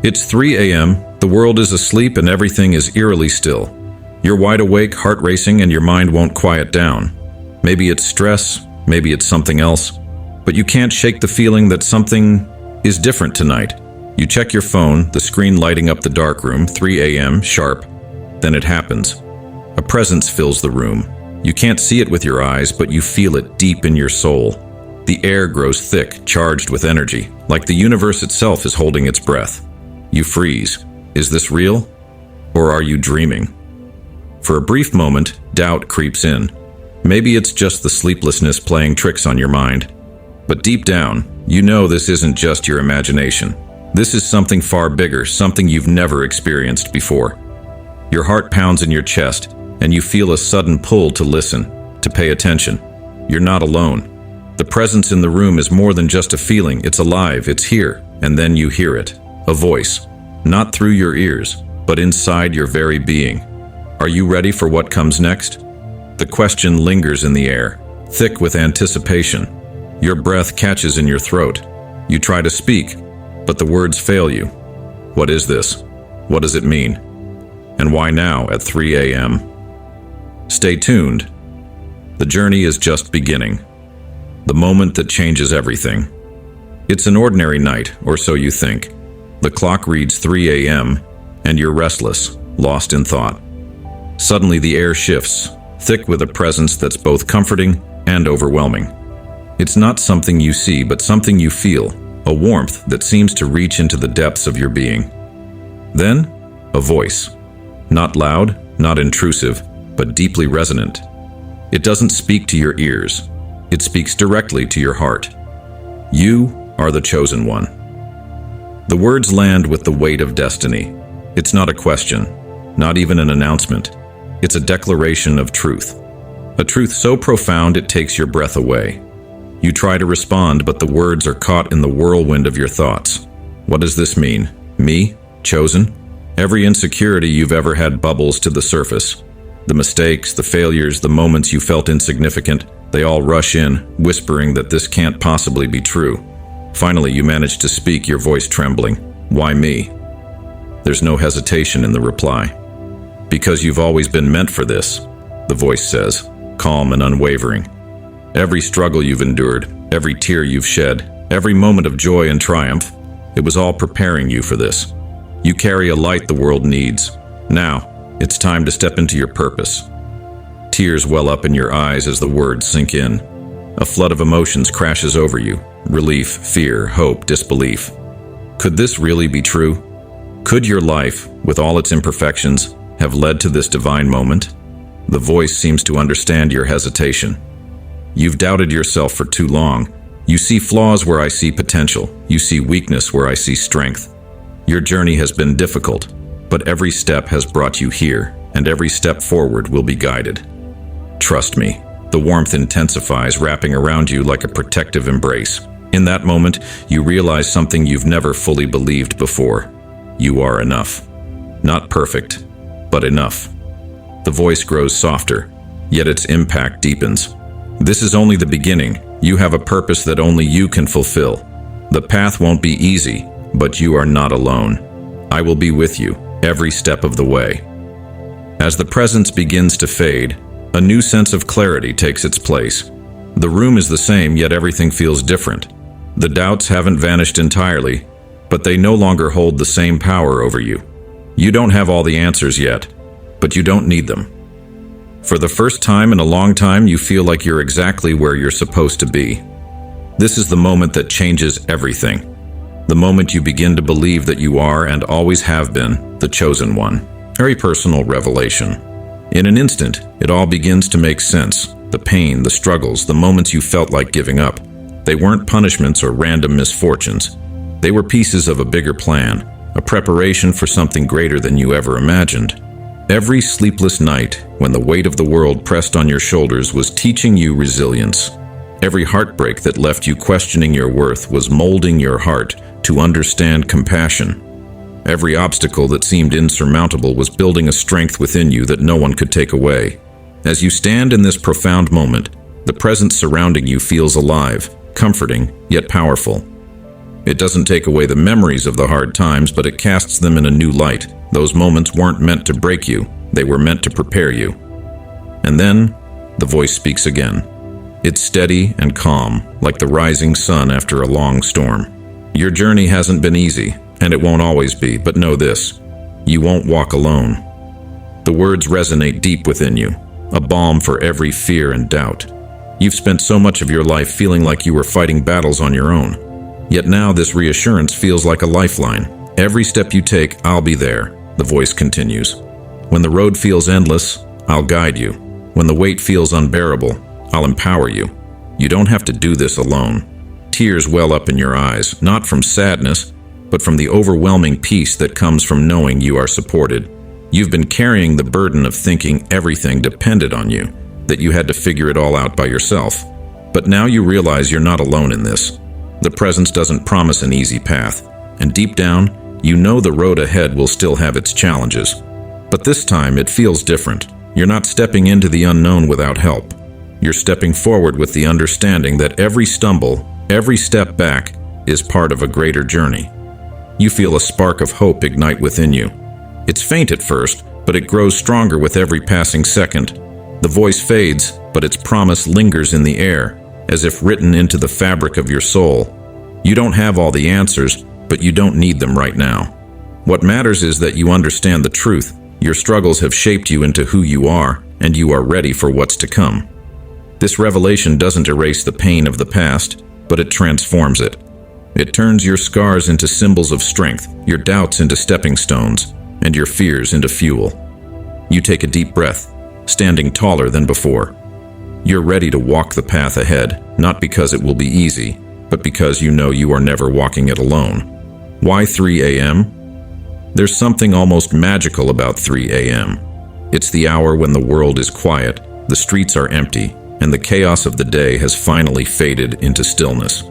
It's 3 a.m., the world is asleep and everything is eerily still. You're wide awake, heart racing, and your mind won't quiet down. Maybe it's stress, maybe it's something else, but you can't shake the feeling that something is different tonight. You check your phone, the screen lighting up the darkroom, 3 a.m., sharp. Then it happens. A presence fills the room. You can't see it with your eyes, but you feel it deep in your soul. The air grows thick, charged with energy, like the universe itself is holding its breath. You freeze. Is this real? Or are you dreaming? For a brief moment, doubt creeps in. Maybe it's just the sleeplessness playing tricks on your mind. But deep down, you know this isn't just your imagination. This is something far bigger, something you've never experienced before. Your heart pounds in your chest, and you feel a sudden pull to listen, to pay attention. You're not alone. The presence in the room is more than just a feeling. It's alive, it's here, and then you hear it. A voice. Not through your ears, but inside your very being. Are you ready for what comes next? The question lingers in the air, thick with anticipation. Your breath catches in your throat. You try to speak, but the words fail you. What is this? What does it mean? And why now at 3 a.m.? Stay tuned. The journey is just beginning. The moment that changes everything. It's an ordinary night, or so you think. The clock reads 3 a.m., and you're restless, lost in thought. Suddenly the air shifts, thick with a presence that's both comforting and overwhelming. It's not something you see, but something you feel, a warmth that seems to reach into the depths of your being. Then, a voice. Not loud, not intrusive, but deeply resonant. It doesn't speak to your ears. It speaks directly to your heart. You are the chosen one. The words land with the weight of destiny. It's not a question, not even an announcement. It's a declaration of truth. A truth so profound it takes your breath away. You try to respond, but the words are caught in the whirlwind of your thoughts. What does this mean? Me? Chosen? Every insecurity you've ever had bubbles to the surface. The mistakes, the failures, the moments you felt insignificant, they all rush in, whispering that this can't possibly be true. Finally, you manage to speak, your voice trembling. Why me? There's no hesitation in the reply. Because you've always been meant for this, the voice says, calm and unwavering. Every struggle you've endured, every tear you've shed, every moment of joy and triumph, it was all preparing you for this. You carry a light the world needs. Now, it's time to step into your purpose. Tears well up in your eyes as the words sink in. A flood of emotions crashes over you. Relief, fear, hope, disbelief. Could this really be true? Could your life, with all its imperfections, have led to this divine moment? The voice seems to understand your hesitation. You've doubted yourself for too long. You see flaws where I see potential. You see weakness where I see strength. Your journey has been difficult, but every step has brought you here, and every step forward will be guided. Trust me, the warmth intensifies, wrapping around you like a protective embrace. In that moment, you realize something you've never fully believed before. You are enough. Not perfect, but enough. The voice grows softer, yet its impact deepens. This is only the beginning. You have a purpose that only you can fulfill. The path won't be easy, but you are not alone. I will be with you every step of the way. As the presence begins to fade, a new sense of clarity takes its place. The room is the same, yet everything feels different. The doubts haven't vanished entirely, but they no longer hold the same power over you. You don't have all the answers yet, but you don't need them. For the first time in a long time, you feel like you're exactly where you're supposed to be. This is the moment that changes everything. The moment you begin to believe that you are and always have been the chosen one. Very personal revelation. In an instant, it all begins to make sense. The pain, the struggles, the moments you felt like giving up. They weren't punishments or random misfortunes. They were pieces of a bigger plan, a preparation for something greater than you ever imagined. Every sleepless night, when the weight of the world pressed on your shoulders, was teaching you resilience. Every heartbreak that left you questioning your worth was molding your heart to understand compassion. Every obstacle that seemed insurmountable was building a strength within you that no one could take away. As you stand in this profound moment, the presence surrounding you feels alive, comforting, yet powerful. It doesn't take away the memories of the hard times, but it casts them in a new light. Those moments weren't meant to break you, they were meant to prepare you. And then, the voice speaks again. It's steady and calm, like the rising sun after a long storm. Your journey hasn't been easy, and it won't always be, but know this: you won't walk alone. The words resonate deep within you, a balm for every fear and doubt. You've spent so much of your life feeling like you were fighting battles on your own. Yet now this reassurance feels like a lifeline. Every step you take, I'll be there, the voice continues. When the road feels endless, I'll guide you. When the weight feels unbearable, I'll empower you. You don't have to do this alone. Tears well up in your eyes, not from sadness, but from the overwhelming peace that comes from knowing you are supported. You've been carrying the burden of thinking everything depended on you, that you had to figure it all out by yourself. But now you realize you're not alone in this. The presence doesn't promise an easy path, and deep down, you know the road ahead will still have its challenges. But this time, it feels different. You're not stepping into the unknown without help. You're stepping forward with the understanding that every stumble, every step back, is part of a greater journey. You feel a spark of hope ignite within you. It's faint at first, but it grows stronger with every passing second. The voice fades, but its promise lingers in the air, as if written into the fabric of your soul. You don't have all the answers, but you don't need them right now. What matters is that you understand the truth. Your struggles have shaped you into who you are, and you are ready for what's to come. This revelation doesn't erase the pain of the past, but it transforms it. It turns your scars into symbols of strength, your doubts into stepping stones, and your fears into fuel. You take a deep breath, standing taller than before. You're ready to walk the path ahead, not because it will be easy, but because you know you are never walking it alone. Why 3 a.m.? There's something almost magical about 3 a.m. It's the hour when the world is quiet, the streets are empty, and the chaos of the day has finally faded into stillness.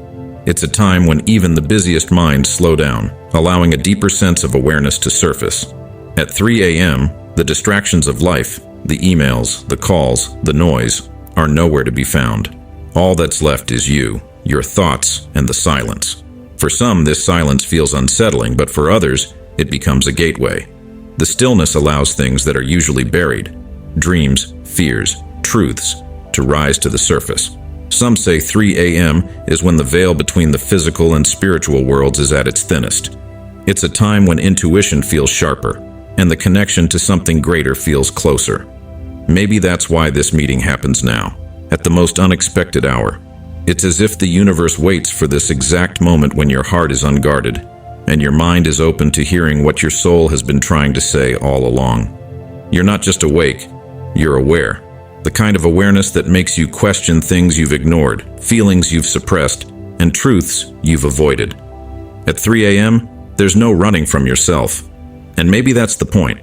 It's a time when even the busiest minds slow down, allowing a deeper sense of awareness to surface. At 3 a.m., the distractions of life, the emails, the calls, the noise, are nowhere to be found. All that's left is you, your thoughts, and the silence. For some, this silence feels unsettling, but for others, it becomes a gateway. The stillness allows things that are usually buried, dreams, fears, truths, to rise to the surface. Some say 3 a.m. is when the veil between the physical and spiritual worlds is at its thinnest. It's a time when intuition feels sharper, and the connection to something greater feels closer. Maybe that's why this meeting happens now, at the most unexpected hour. It's as if the universe waits for this exact moment when your heart is unguarded, and your mind is open to hearing what your soul has been trying to say all along. You're not just awake, you're aware. The kind of awareness that makes you question things you've ignored, feelings you've suppressed, and truths you've avoided. At 3 a.m., there's no running from yourself. And maybe that's the point.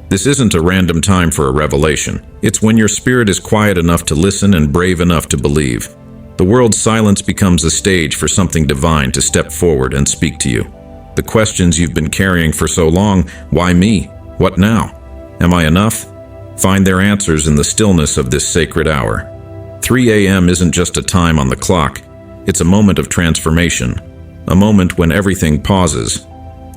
This isn't a random time for a revelation. It's when your spirit is quiet enough to listen and brave enough to believe. The world's silence becomes a stage for something divine to step forward and speak to you. The questions you've been carrying for so long, why me? What now? Am I enough? Find their answers in the stillness of this sacred hour. 3 a.m. isn't just a time on the clock. It's a moment of transformation, a moment when everything pauses,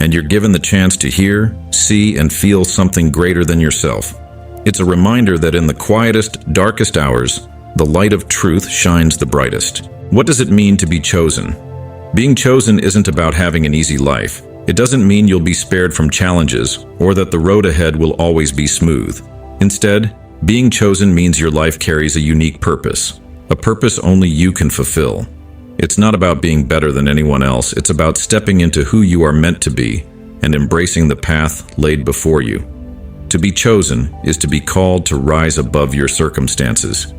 and you're given the chance to hear, see, and feel something greater than yourself. It's a reminder that in the quietest, darkest hours, the light of truth shines the brightest. What does it mean to be chosen? Being chosen isn't about having an easy life. It doesn't mean you'll be spared from challenges or that the road ahead will always be smooth. Instead, being chosen means your life carries a unique purpose, a purpose only you can fulfill. It's not about being better than anyone else. It's about stepping into who you are meant to be and embracing the path laid before you. To be chosen is to be called to rise above your circumstances.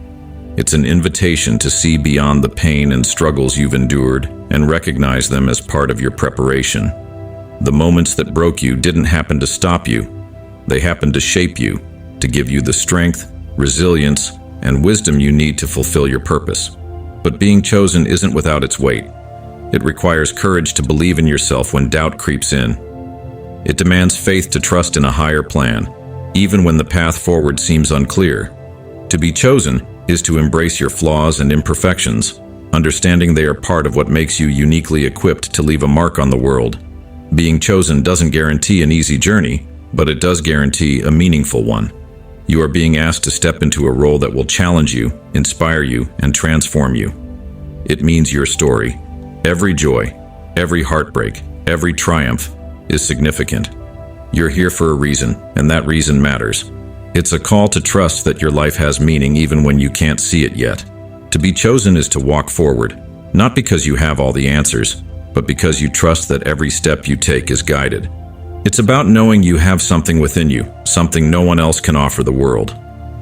It's an invitation to see beyond the pain and struggles you've endured and recognize them as part of your preparation. The moments that broke you didn't happen to stop you. They happened to shape you, to give you the strength, resilience, and wisdom you need to fulfill your purpose. But being chosen isn't without its weight. It requires courage to believe in yourself when doubt creeps in. It demands faith to trust in a higher plan, even when the path forward seems unclear. To be chosen is to embrace your flaws and imperfections, understanding they are part of what makes you uniquely equipped to leave a mark on the world. Being chosen doesn't guarantee an easy journey, but it does guarantee a meaningful one. You are being asked to step into a role that will challenge you, inspire you, and transform you. It means your story, every joy, every heartbreak, every triumph, is significant. You're here for a reason, and that reason matters. It's a call to trust that your life has meaning even when you can't see it yet. To be chosen is to walk forward, not because you have all the answers, but because you trust that every step you take is guided. It's about knowing you have something within you, something no one else can offer the world.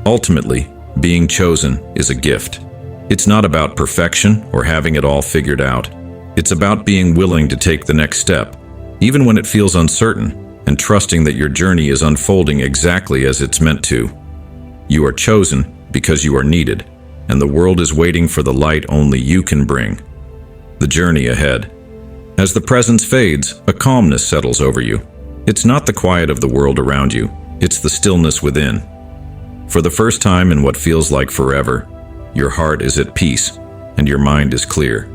Ultimately, being chosen is a gift. It's not about perfection or having it all figured out. It's about being willing to take the next step, even when it feels uncertain, and trusting that your journey is unfolding exactly as it's meant to. You are chosen because you are needed, and the world is waiting for the light only you can bring. The journey ahead. As the presence fades, a calmness settles over you. It's not the quiet of the world around you, it's the stillness within. For the first time in what feels like forever, your heart is at peace, and your mind is clear.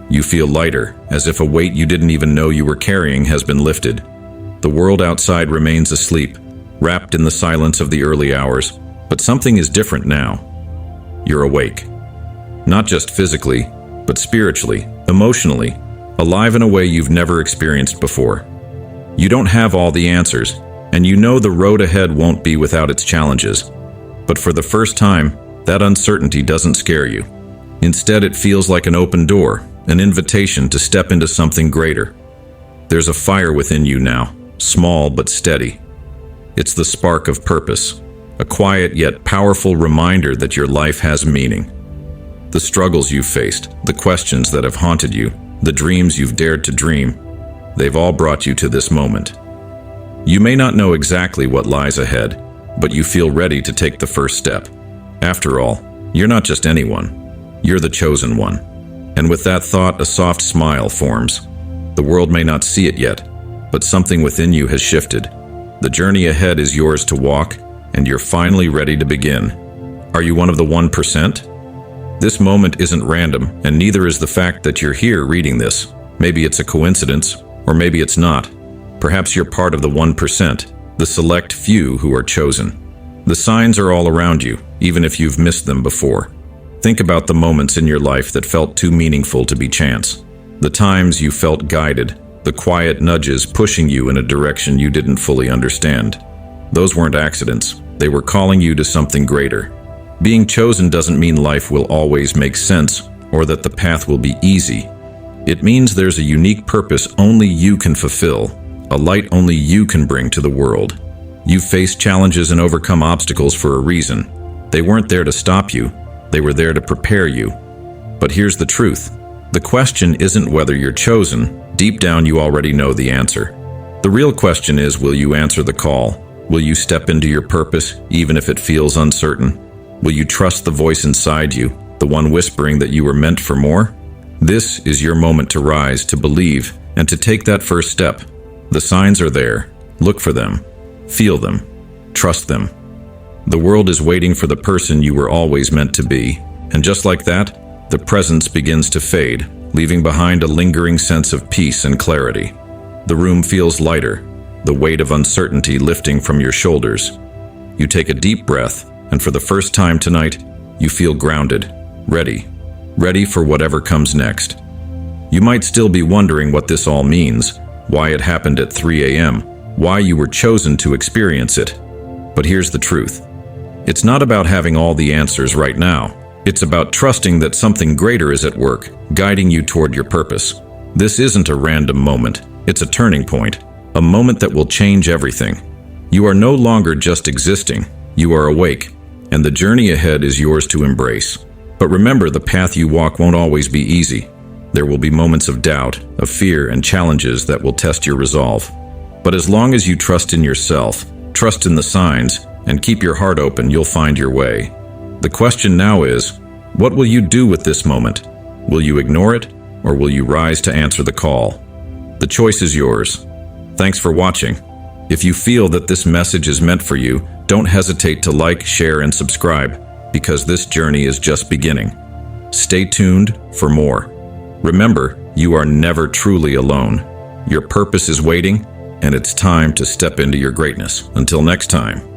You feel lighter, as if a weight you didn't even know you were carrying has been lifted. The world outside remains asleep, wrapped in the silence of the early hours, but something is different now. You're awake. Not just physically, but spiritually, emotionally, alive in a way you've never experienced before. You don't have all the answers, and you know the road ahead won't be without its challenges. But for the first time, that uncertainty doesn't scare you. Instead, it feels like an open door, an invitation to step into something greater. There's a fire within you now, small but steady. It's the spark of purpose, a quiet yet powerful reminder that your life has meaning. The struggles you've faced, the questions that have haunted you, the dreams you've dared to dream, they've all brought you to this moment. You may not know exactly what lies ahead, but you feel ready to take the first step. After all, you're not just anyone. You're the chosen one. And with that thought, a soft smile forms. The world may not see it yet, but something within you has shifted. The journey ahead is yours to walk, and you're finally ready to begin. Are you one of the 1%? This moment isn't random, and neither is the fact that you're here reading this. Maybe it's a coincidence, or maybe it's not. Perhaps you're part of the 1%, the select few who are chosen. The signs are all around you, even if you've missed them before. Think about the moments in your life that felt too meaningful to be chance. The times you felt guided, the quiet nudges pushing you in a direction you didn't fully understand. Those weren't accidents. They were calling you to something greater. Being chosen doesn't mean life will always make sense or that the path will be easy. It means there's a unique purpose only you can fulfill, a light only you can bring to the world. You've faced challenges and overcome obstacles for a reason. They weren't there to stop you, they were there to prepare you. But here's the truth. The question isn't whether you're chosen. Deep down you already know the answer. The real question is, will you answer the call? Will you step into your purpose, even if it feels uncertain? Will you trust the voice inside you, the one whispering that you were meant for more? This is your moment to rise, to believe, and to take that first step. The signs are there. Look for them. Feel them. Trust them. The world is waiting for the person you were always meant to be. And just like that, the presence begins to fade, leaving behind a lingering sense of peace and clarity. The room feels lighter, the weight of uncertainty lifting from your shoulders. You take a deep breath, and for the first time tonight, you feel grounded, ready for whatever comes next. You might still be wondering what this all means, why it happened at 3 a.m., why you were chosen to experience it. But here's the truth. It's not about having all the answers right now. It's about trusting that something greater is at work, guiding you toward your purpose. This isn't a random moment. It's a turning point, a moment that will change everything. You are no longer just existing. You are awake, and the journey ahead is yours to embrace. But remember, the path you walk won't always be easy. There will be moments of doubt, of fear, and challenges that will test your resolve. But as long as you trust in yourself, trust in the signs, and keep your heart open, you'll find your way. The question now is, what will you do with this moment? Will you ignore it, or will you rise to answer the call? The choice is yours. Thanks for watching. If you feel that this message is meant for you, don't hesitate to like, share, and subscribe, because this journey is just beginning. Stay tuned for more. Remember, you are never truly alone. Your purpose is waiting, and it's time to step into your greatness. Until next time.